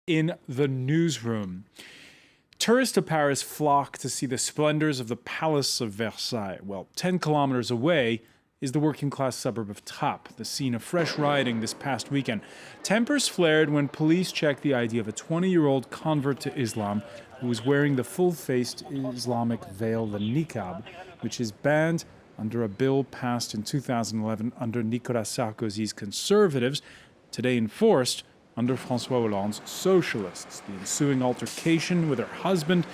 in the newsroom. Tourists to Paris flock to see the splendors of the Palace of Versailles. Well, 10 kilometers away is the working-class suburb of Trappes, the scene of fresh rioting this past weekend. Tempers flared when police checked the ID of a 20-year-old convert to Islam who was wearing the full-faced Islamic veil, the niqab, which is banned under a bill passed in 2011 under Nicolas Sarkozy's Conservatives, today enforced under François Hollande's Socialists. The ensuing altercation with her husband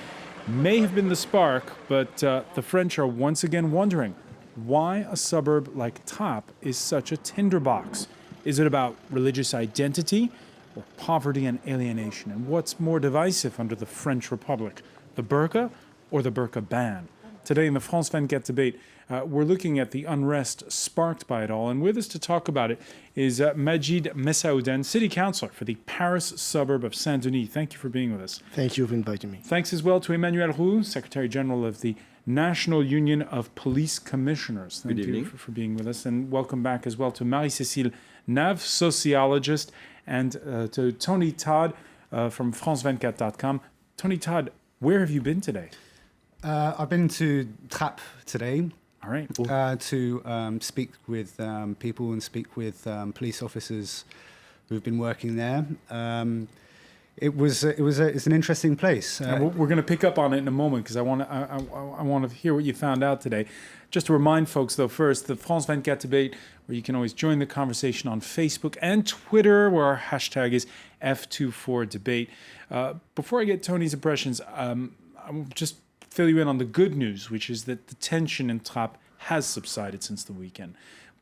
may have been the spark, but the French are once again wondering why a suburb like Trappes is such a tinderbox. Is it about religious identity or poverty and alienation? And what's more divisive under the French Republic, the burqa or the burqa ban? Today in the France 24 debate, we're looking at the unrest sparked by it all. And with us to talk about it is Majid Messaouden, City Councillor for the Paris suburb of Saint-Denis. Thank you for being with us. Thank you for inviting me. Thanks as well to Emmanuel Roux, Secretary General of the National Union of Police Commissioners. Thank you for being with us. And welcome back as well to Marie-Cécile Nave, sociologist, and to Tony Todd from France24.com. Tony Todd, where have you been today? I've been to Trappes today. All right. To speak with people and speak with police officers who've been working there. It's an interesting place. We're going to pick up on it in a moment because I want to hear what you found out today. Just to remind folks, though, first, the France 24 debate, where you can always join the conversation on Facebook and Twitter, where our hashtag is F24debate. Before I get Tony's impressions, I'll just fill you in on the good news, which is that the tension in Trappes has subsided since the weekend.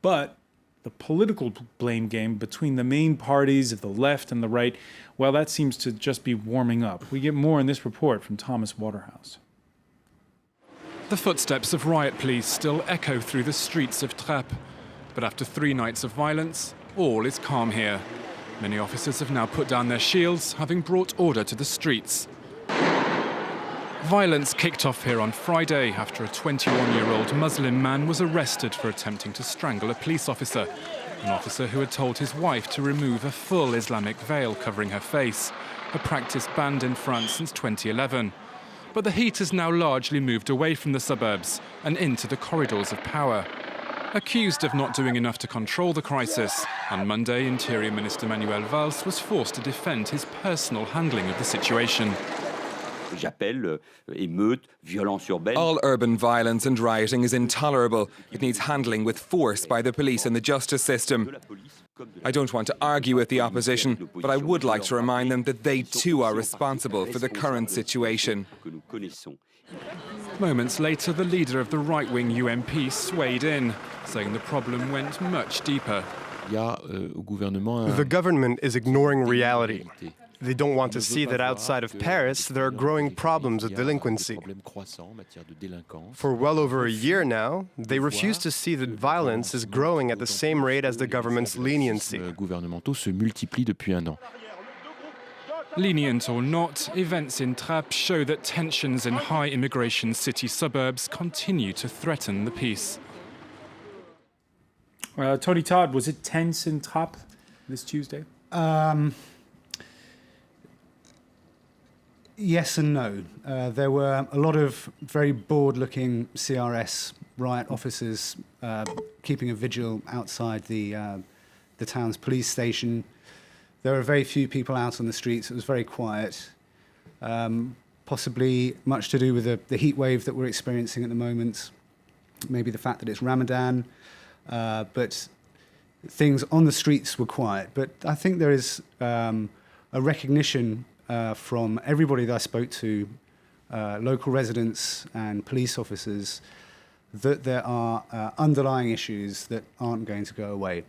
But the political blame game between the main parties of the left and the right, well, that seems to just be warming up. We get more in this report from Thomas Waterhouse. The footsteps of riot police still echo through the streets of Trappes. But after 3 nights of violence, all is calm here. Many officers have now put down their shields, having brought order to the streets. Violence kicked off here on Friday after a 21-year-old Muslim man was arrested for attempting to strangle a police officer, an officer who had told his wife to remove a full Islamic veil covering her face, a practice banned in France since 2011. But the heat has now largely moved away from the suburbs and into the corridors of power. Accused of not doing enough to control the crisis, on Monday, Interior Minister Manuel Valls was forced to defend his personal handling of the situation. All urban violence and rioting is intolerable. It needs handling with force by the police and the justice system. I don't want to argue with the opposition, but I would like to remind them that they too are responsible for the current situation. Moments later, the leader of the right-wing UMP swayed in, saying the problem went much deeper. The government is ignoring reality. They don't want to see that outside of Paris there are growing problems of delinquency. For well over a year now, they refuse to see that violence is growing at the same rate as the government's leniency. Lenient or not, events in Trappes show that tensions in high immigration city suburbs continue to threaten the peace. Tony Todd, was it tense in Trappes this Tuesday? Yes and no. There were a lot of very bored-looking CRS riot officers keeping a vigil outside the town's police station. There were very few people out on the streets. It was very quiet. Possibly much to do with the heat wave that we're experiencing at the moment. Maybe the fact that it's Ramadan. But things on the streets were quiet. But I think there is a recognition from everybody that I spoke to, local residents and police officers, that there are underlying issues that aren't going to go away.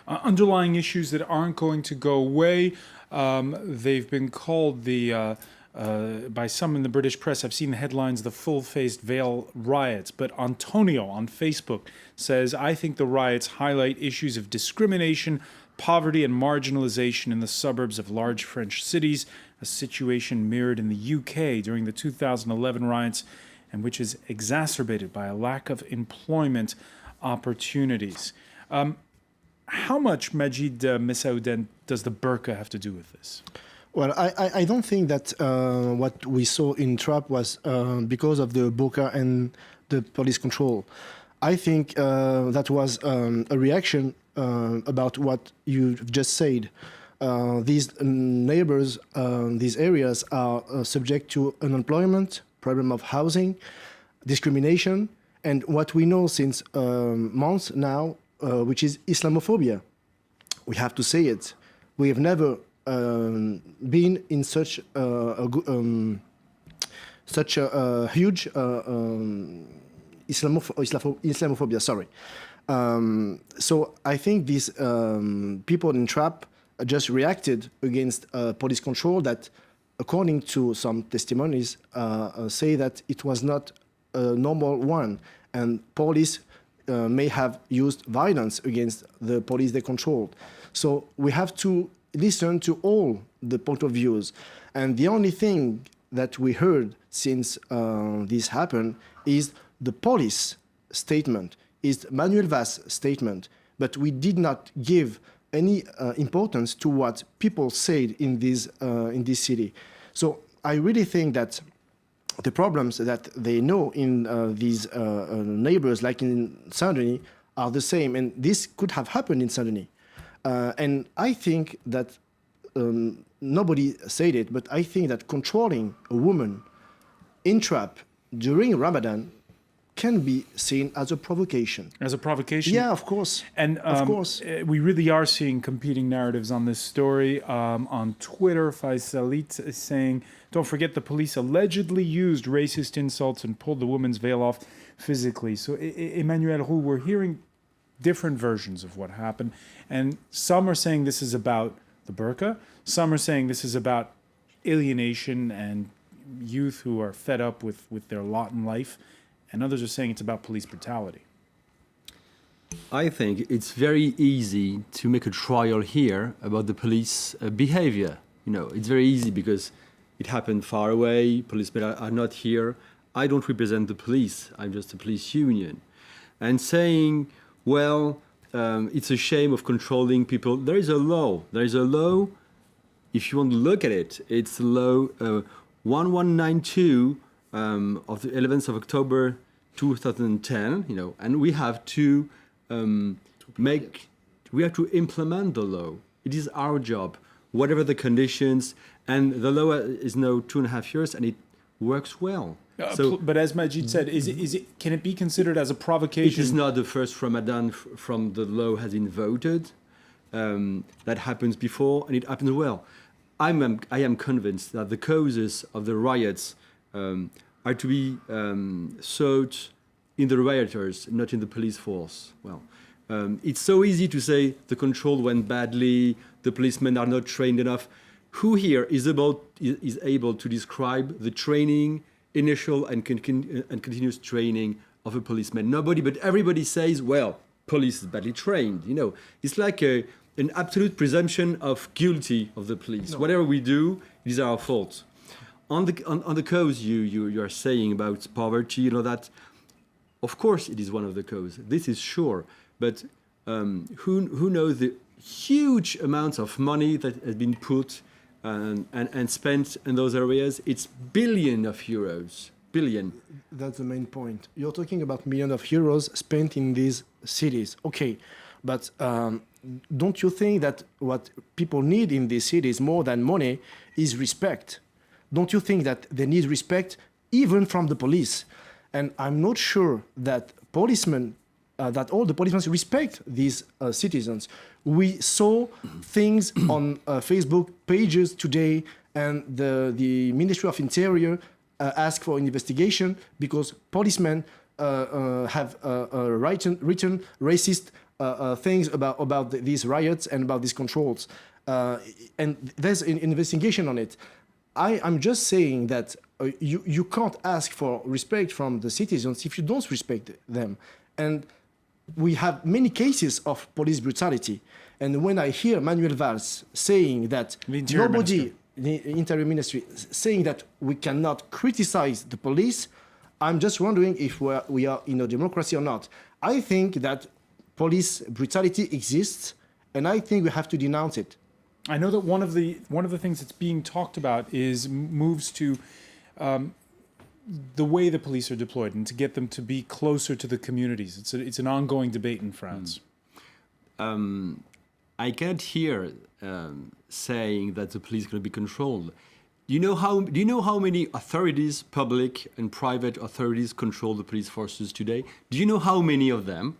Underlying issues that aren't going to go away. They've been called by some in the British press, I've seen the headlines, the full-faced veil riots. But Antonio on Facebook says, I think the riots highlight issues of discrimination, poverty and marginalization in the suburbs of large French cities, a situation mirrored in the UK during the 2011 riots, and which is exacerbated by a lack of employment opportunities. How much, Majid Messaouden, does the burqa have to do with this? Well, I don't think that what we saw in Trap was because of the burqa and the police control. I think that was a reaction about what you've just said. These neighbors, these areas are subject to unemployment, problem of housing, discrimination, and what we know since months now, which is Islamophobia. We have to say it. We have never been in such a huge Islamophobia. Sorry. So I think these people in Trap just reacted against police control that, according to some testimonies, say that it was not a normal one, and police may have used violence against the police they controlled. So we have to listen to all the point of views. And the only thing that we heard since this happened is the police statement, is Manuel Valls' statement. But we did not give any importance to what people said in this city. So I really think that the problems that they know in these neighbors, like in Saint-Denis, are the same. And this could have happened in Saint-Denis. And I think that nobody said it, but I think that controlling a woman in Trap during Ramadan can be seen as a provocation. As a provocation? Yeah, of course. And of course. We really are seeing competing narratives on this story. On Twitter, Faisalit is saying, don't forget the police allegedly used racist insults and pulled the woman's veil off physically. So, Emmanuel Roux, we're hearing different versions of what happened. And some are saying this is about the burqa. Some are saying this is about alienation and youth who are fed up with their lot in life. And others are saying it's about police brutality. I think it's very easy to make a trial here about the police behavior. You know, it's very easy because it happened far away. Policemen are not here. I don't represent the police. I'm just a police union. And saying, well, it's a shame of controlling people. There is a law. There is a law. If you want to look at it, it's law 1192 of the 11th of October 2010. You know, and we have to implement the law. It is our job, whatever the conditions. And the law is now 2.5 years, and it works well. But as Majid said, can it be considered as a provocation? It is not the first Ramadan from the law has been voted. That happens before, and it happens well. I am convinced that the causes of the riots are to be sought in the rioters, not in the police force. Well, it's so easy to say the control went badly, the policemen are not trained enough. Who here is able to describe the training, initial and continuous training of a policeman? Nobody, but everybody says, well, police is badly trained. You know, it's like an absolute presumption of guilty of the police. No. Whatever we do, it is our fault. On the cause you are saying about poverty, you know that, of course, it is one of the causes. This is sure, but who knows the huge amounts of money that has been put and spent in those areas? It's billions of euros. Billion. That's the main point. You're talking about millions of euros spent in these cities. Okay, but don't you think that what people need in these cities more than money is respect? Don't you think that they need respect even from the police? And I'm not sure that policemen, that all the policemen respect these citizens. We saw things on Facebook pages today, and the Ministry of Interior asked for an investigation because policemen have written racist things about these riots and about these controls. And there's an investigation on it. I'm just saying that you can't ask for respect from the citizens if you don't respect them. And we have many cases of police brutality. And when I hear Manuel Valls saying that the Interior Ministry, saying that we cannot criticize the police, I'm just wondering if we are in a democracy or not. I think that police brutality exists, and I think we have to denounce it. I know that one of the things that's being talked about is moves to the way the police are deployed and to get them to be closer to the communities. It's an ongoing debate in France. I can't hear saying that the police are going to be controlled. Do you know how many authorities, public and private authorities, control the police forces today? Do you know how many of them?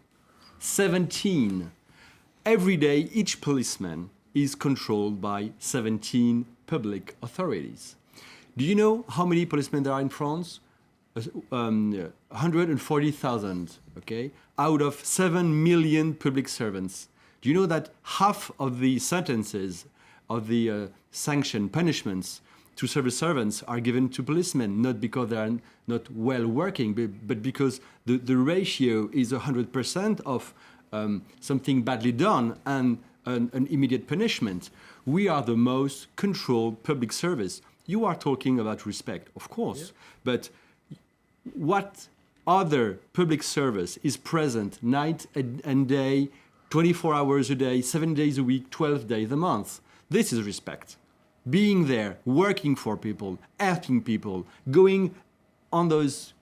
17. Every day, each policeman is controlled by 17 public authorities. Do you know how many policemen there are in France? 140,000, okay, out of 7 million public servants. Do you know that half of the sentences of the sanctioned punishments to civil servants are given to policemen, not because they are not well working, but because the ratio is 100% of something badly done and an immediate punishment. We are the most controlled public service. You are talking about respect, of course, but what other public service is present night and day, 24 hours a day, 7 days a week, 12 days a month? This is respect. Being there, working for people, helping people, going on those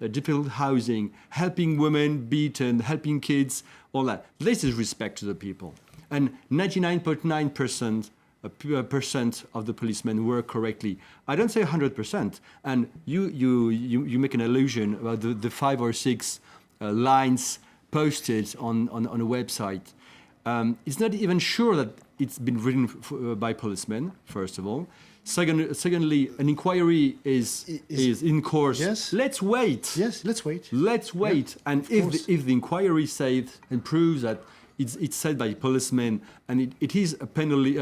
difficult housing, helping women beaten, helping kids, all that. This is respect to the people. And 99.9% of the policemen work correctly. I don't say 100%. And you make an allusion about the 5 or 6 lines posted on a website. It's not even sure that it's been written by policemen, first of all. Secondly, an inquiry is in course. Yes. Let's wait. Yes, let's wait. Let's wait. Yeah, and if the inquiry says and proves that it's said by policemen and it is a penalty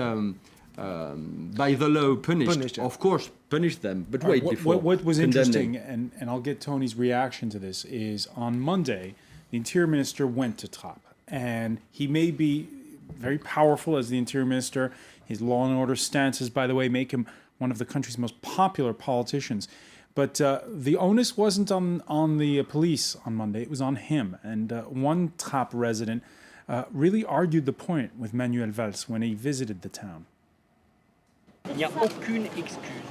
by the law punished, of course, punish them. But wait before what was condemning. interesting, and I'll get Tony's reaction to this, is on Monday, the Interior Minister went to Trappes. And he may be very powerful as the Interior Minister. His law and order stances, by the way, make him one of the country's most popular politicians. But the onus wasn't on the police on Monday. It was on him. And one Trappes resident really argued the point with Manuel Valls when he visited the town. Il n'y a aucune excuse.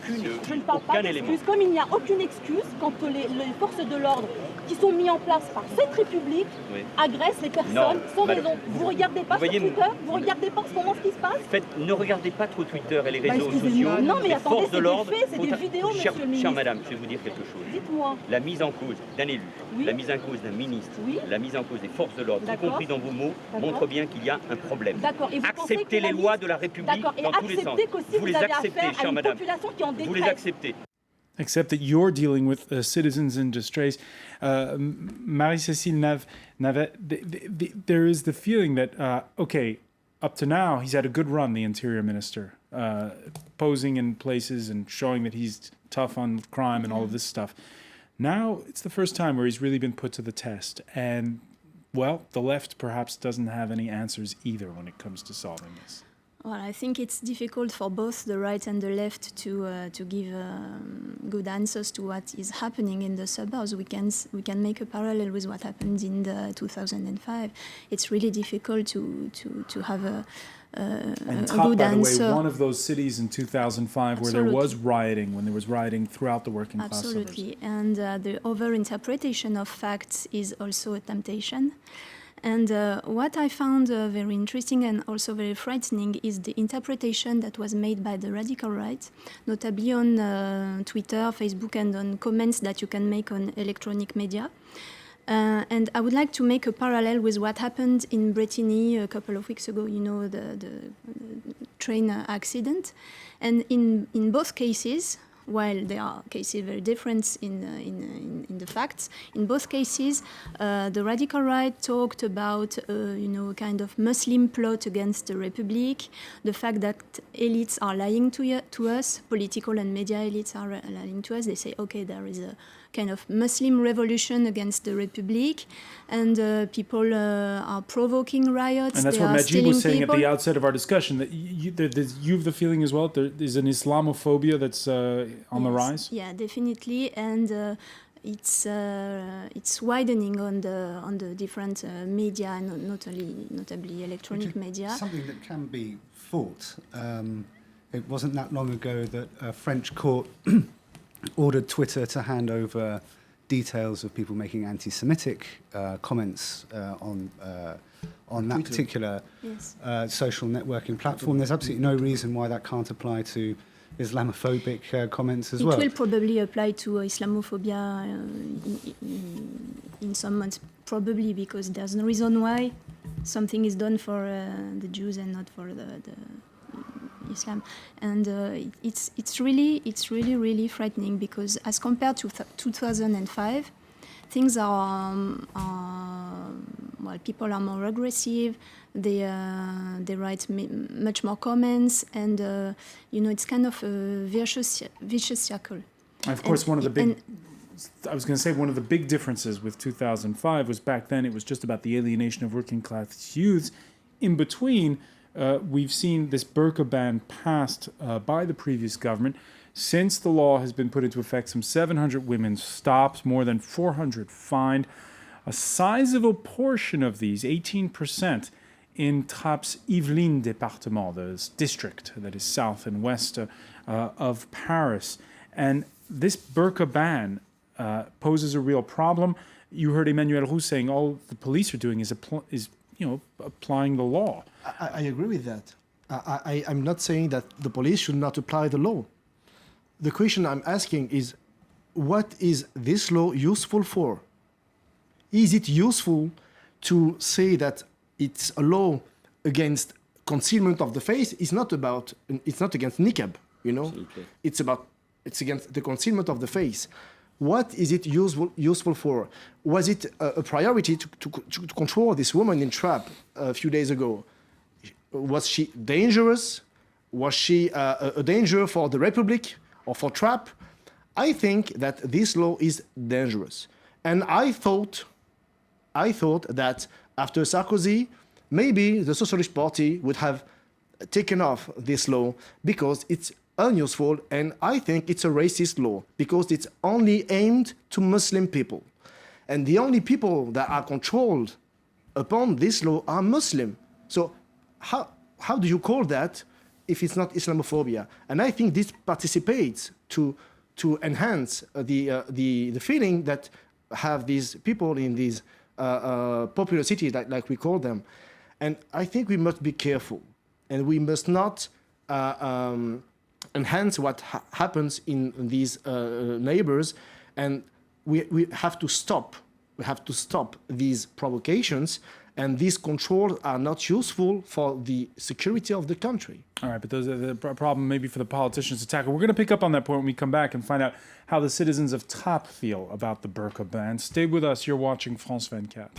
Je ne parle pas d'excuse. Comme il n'y a aucune excuse quand les forces de l'ordre qui sont mises en place par cette République agressent les personnes sans raison. Vous regardez pas sur Twitter? Vous regardez pas en ce moment ce qui se passe? Ne regardez pas trop Twitter et les réseaux sociaux. Non mais les attendez, forces de l'ordre. c'est des vidéos, monsieur le ministre. Chère madame, je vais vous dire quelque chose. Dites-moi. La mise en cause d'un élu, la mise en cause d'un ministre, la mise en cause des forces de l'ordre, y compris dans vos mots, montre bien qu'il y a un problème. Acceptez les lois de la République dans tous les sens. Vous les acceptez, chère madame. Vous les acceptez. Except that you're dealing with citizens in distress. Marie-Cécile Navet, there is the feeling that, okay, up to now, he's had a good run, the Interior Minister, posing in places and showing that he's tough on crime and all of this stuff. Now, it's the first time where he's really been put to the test. And, well, the left perhaps doesn't have any answers either when it comes to solving this. Well, I think it's difficult for both the right and the left to give good answers to what is happening in the suburbs. We can make a parallel with what happened in 2005. It's really difficult to have a good by answer. the way, one of those cities in 2005 where there was rioting, when there was rioting throughout the working class suburbs. Absolutely, and the over-interpretation of facts is also a temptation. And what I found very interesting and also very frightening is the interpretation that was made by the radical right, notably on Twitter, Facebook, and on comments that you can make on electronic media. And I would like to make a parallel with what happened in Brittany a couple of weeks ago, you know, the train accident. And in both cases, while there are cases very different in the facts, in both cases, the radical right talked about, kind of Muslim plot against the Republic, the fact that elites are lying to us, political and media elites are lying to us. They say, okay, there is a kind of Muslim revolution against the Republic, and people are provoking riots. And that's what Majid was saying at the outset of our discussion, that you have the feeling as well that there is an Islamophobia that's on the rise? Yeah, definitely, and it's widening on the different media, and notably electronic media. Something that can be fault. It wasn't that long ago that a French court ordered Twitter to hand over details of people making anti-Semitic comments on that particular social networking platform. There's absolutely no reason why that can't apply to Islamophobic comments as well. It will probably apply to Islamophobia in some months, probably, because there's no reason why something is done for the Jews and not for the Islam. And it's really frightening, because as compared to 2005, things are well, people are more aggressive. They write much more comments, and it's kind of a vicious circle. Of course, one of the big differences with 2005 was back then it was just about the alienation of working class youths. In between, we've seen this burqa ban passed by the previous government. Since the law has been put into effect, some 700 women stopped, more than 400 fined. A sizable portion of these, 18%, in Trappes Yvelines département, the district that is south and west of Paris. And this burqa ban poses a real problem. You heard Emmanuel Roux saying all the police are doing is applying the law. I agree with that. I'm not saying that the police should not apply the law. The question I'm asking is, what is this law useful for? Is it useful to say that it's a law against concealment of the face? It's not against niqab, Absolutely. It's against the concealment of the face. What is it useful for? Was it a priority to control this woman in Trappes a few days ago? Was she dangerous? Was she a danger for the Republic or for Trappes? I think that this law is dangerous. And I thought that after Sarkozy, maybe the Socialist Party would have taken off this law because it's unuseful, and I think it's a racist law because it's only aimed to Muslim people. And the only people that are controlled upon this law are Muslim. So how do you call that if it's not Islamophobia? And I think this participates to enhance the feeling that have these people in these popular cities, like we call them. And I think we must be careful, and we must not enhance what happens in these neighbors, and we have to stop. We have to stop these provocations, and these controls are not useful for the security of the country. All right, but those are the problem maybe for the politicians to tackle. We're going to pick up on that point when we come back and find out how the citizens of Trappes feel about the burqa ban. Stay with us. You're watching France 24.